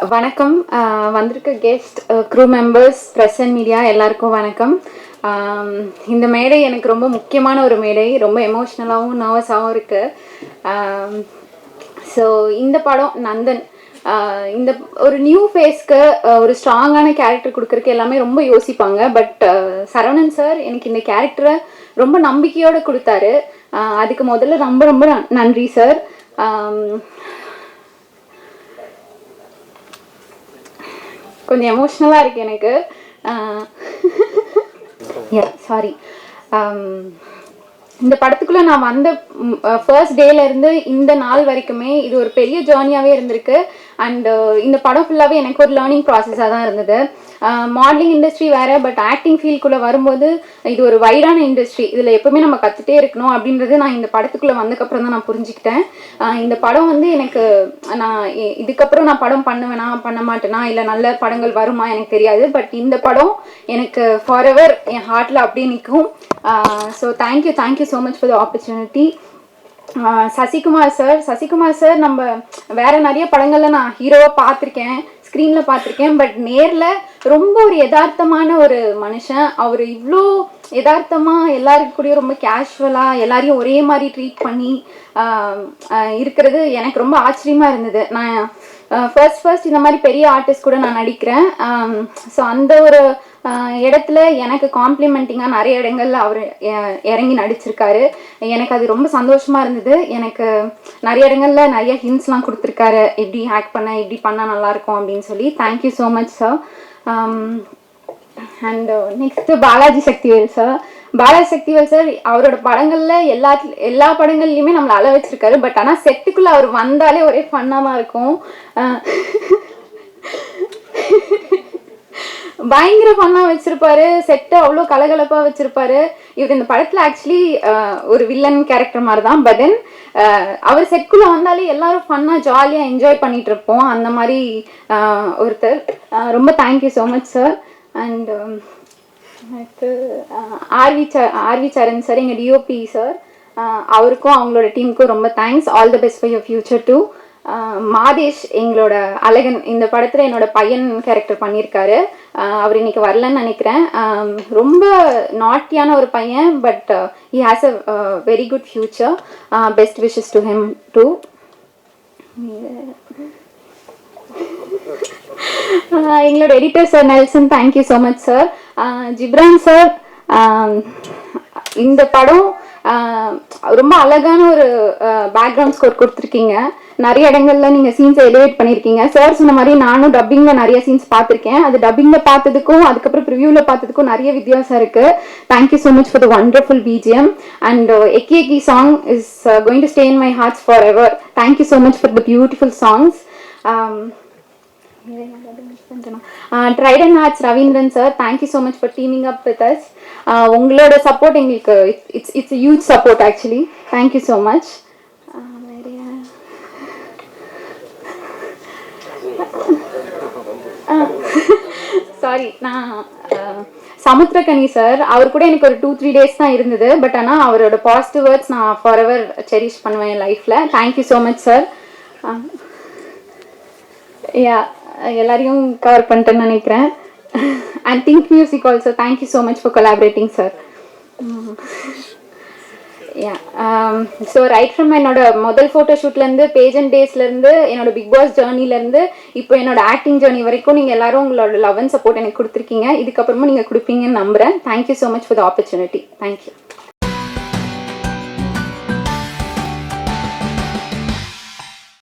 வணக்கம். வந்திருக்க guest, crew members, press and media எல்லாருக்கும் வணக்கம். இந்த மேடை எனக்கு ரொம்ப முக்கியமான ஒரு மேடை, ரொம்ப எமோஷ்னலாகவும் நர்வஸாகவும் இருக்குது. ஸோ இந்த படம் நந்தன், இந்த ஒரு நியூ ஃபேஸ்க்கு ஒரு ஸ்ட்ராங்கான கேரக்டர் கொடுக்குறக்கு எல்லாமே ரொம்ப யோசிப்பாங்க. பட் சரவணன் சார் எனக்கு இந்த கேரக்டரை ரொம்ப நம்பிக்கையோடு கொடுத்தாரு. அதுக்கு முதல்ல ரொம்ப ரொம்ப நன்றி சார். கொஞ்சம் எமோஷ்னலாக இருக்குது எனக்கு. சாரி. இந்த படத்துக்குள்ளே நான் வந்த ஃபர்ஸ்ட் டேலேருந்து இந்த நாள் வரைக்குமே இது ஒரு பெரிய ஜேர்னியாகவே இருந்திருக்கு. அண்டு இந்த படம் ஃபுல்லாகவே எனக்கு ஒரு லேர்னிங் ப்ராசஸாக தான் இருந்தது. மாடலிங் இண்டஸ்ட்ரி வேறு, பட் ஆக்டிங் ஃபீல்டுக்குள்ளே வரும்போது இது ஒரு வைடான இண்டஸ்ட்ரி, இதில் எப்போவுமே நம்ம கற்றுட்டே இருக்கணும் அப்படின்றது நான் இந்த படத்துக்குள்ளே வந்ததுக்கப்புறம் தான் நான் புரிஞ்சுக்கிட்டேன். இந்த படம் வந்து எனக்கு, நான் இதுக்கப்புறம் நான் படம் பண்ணுவேனா பண்ண மாட்டேனா இல்லை நல்ல படங்கள் வருமா எனக்கு தெரியாது. பட் இந்த படம் எனக்கு ஃபார் எவர் என் ஹார்ட்டில் அப்படியே நிற்கும். So thank you so much for the opportunity. Sasikumar sir நம்ம வேறு நிறைய படங்களில் நான் ஹீரோவாக பார்த்துருக்கேன், ஸ்க்ரீனில் பார்த்துருக்கேன். பட் நேரில் ரொம்ப ஒரு யதார்த்தமான ஒரு மனுஷன். அவர் இவ்வளோ யதார்த்தமாக எல்லாருக்கு கூடயும் ரொம்ப கேஷுவலாக எல்லாரையும் ஒரே மாதிரி ட்ரீட் பண்ணி இருக்கிறது எனக்கு ரொம்ப ஆச்சரியமாக இருந்தது. நான் ஃபர்ஸ்ட் இந்த மாதிரி பெரிய ஆர்டிஸ்ட் கூட நான் நடிக்கிறேன். ஸோ அந்த ஒரு இடத்துல எனக்கு காம்ப்ளிமெண்டிங்காக நிறைய இடங்கள்ல அவர் இறங்கி நடிச்சிருக்காரு. எனக்கு அது ரொம்ப சந்தோஷமாக இருந்தது. எனக்கு நிறைய இடங்கள்ல நிறைய ஹிண்ட்ஸ்லாம் கொடுத்துருக்காரு, எப்படி ஆக்ட் பண்ண, எப்படி பண்ணால் நல்லாயிருக்கும் அப்படின்னு சொல்லி. Thank you so much sir. And next Balaji Sakthivel sir. அவரோட படங்களில் எல்லா படங்கள்லையுமே நம்மளை அழ வச்சிருக்காரு. பட் ஆனால் செட்டுக்குள்ளே அவர் வந்தாலே ஒரே ஃபன்னாக தான் இருக்கும். பயங்கர ஃபன்னாக வச்சுருப்பாரு, செட்டை அவ்வளோ கலகலப்பாக வச்சுருப்பாரு. இவர் இந்த படத்தில் ஆக்சுவலி ஒரு வில்லன் கேரக்டர் மாதிரி தான். பட் தென் அவர் செட்டுக்குள்ளே வந்தாலே எல்லாரும் ஃபன்னாக ஜாலியாக என்ஜாய் பண்ணிகிட்டு இருப்போம். அந்த மாதிரி ஒருத்தர். ரொம்ப thank you so much sir. And அடுத்து ஆர்வி சரண் சார், எங்கள் டிஓபி சார். அவருக்கும் அவங்களோட டீமுக்கும் ரொம்ப thanks. All the best for your future too. Madhesh, எங்களோட அழகன், இந்த படத்தில் என்னோட பையன் கேரக்டர் பண்ணியிருக்காரு. அவர் இன்னைக்கு வரலன்னு நினைக்கிறேன். ரொம்ப நாட்டியான ஒரு பையன், but he has a very good future. Best wishes to him too. எங்களோட editor sir Nelson, thank you so much sir. Ghibran sir, இந்த படம் ரொம்ப அழகான ஒரு பேக்ரவுண்ட் ஸ்கோர் கொடுத்துருக்கீங்க. நிறைய இடங்கள்ல நீங்கள் சீன்ஸை எலிவேட் பண்ணியிருக்கீங்க. சார் சொன்ன மாதிரி நானும் டப்பிங்கில் நிறைய சீன்ஸ் பார்த்துருக்கேன். அது டப்பிங்கில் பார்த்ததுக்கும் அதுக்கப்புறம் ப்ரிவியூவில் பார்த்ததுக்கும் நிறைய வித்தியாசம் இருக்குது. Thank you so much for the wonderful BGM. And எக்கி எக்கி song is going to stay in my hearts forever. Thank you so much for the beautiful songs. Trident arts Ravindran sir, thank you so much for teaming up with us. உங்களோட support எங்களுக்கு it's huge support actually. Thank you so much. Sorry, நான் Samuthirakani sir, அவர் கூட எனக்கு ஒரு 2-3 days தான் இருந்தது. But ஆனால் அவரோட பாசிட்டிவ் வேர்ட்ஸ் நான் ஃபார் எவர் செரிஷ் பண்ணுவேன் என் லைஃப்பில். Thank you so much sir. எல்லாரையும் கவர் பண்ணிட்டேன்னு நினைக்கிறேன். And think music also, thank you so much for collaborating sir. So right from என்னோட முதல் ஃபோட்டோ ஷூட்லேருந்து, பேஜன் டேஸ்லேருந்து, என்னோட பிக் பாஸ் ஜேர்னிலேருந்து இப்போ என்னோட ஆக்டிங் ஜேர்னி வரைக்கும் நீங்கள் எல்லாரும் உங்களோட லவ் அண்ட் சப்போர்ட் எனக்கு கொடுத்துருக்கீங்க. இதுக்கப்புறமா நீங்கள் கொடுப்பீங்கன்னு நம்புகிறேன். Thank you so much for the opportunity. Thank you.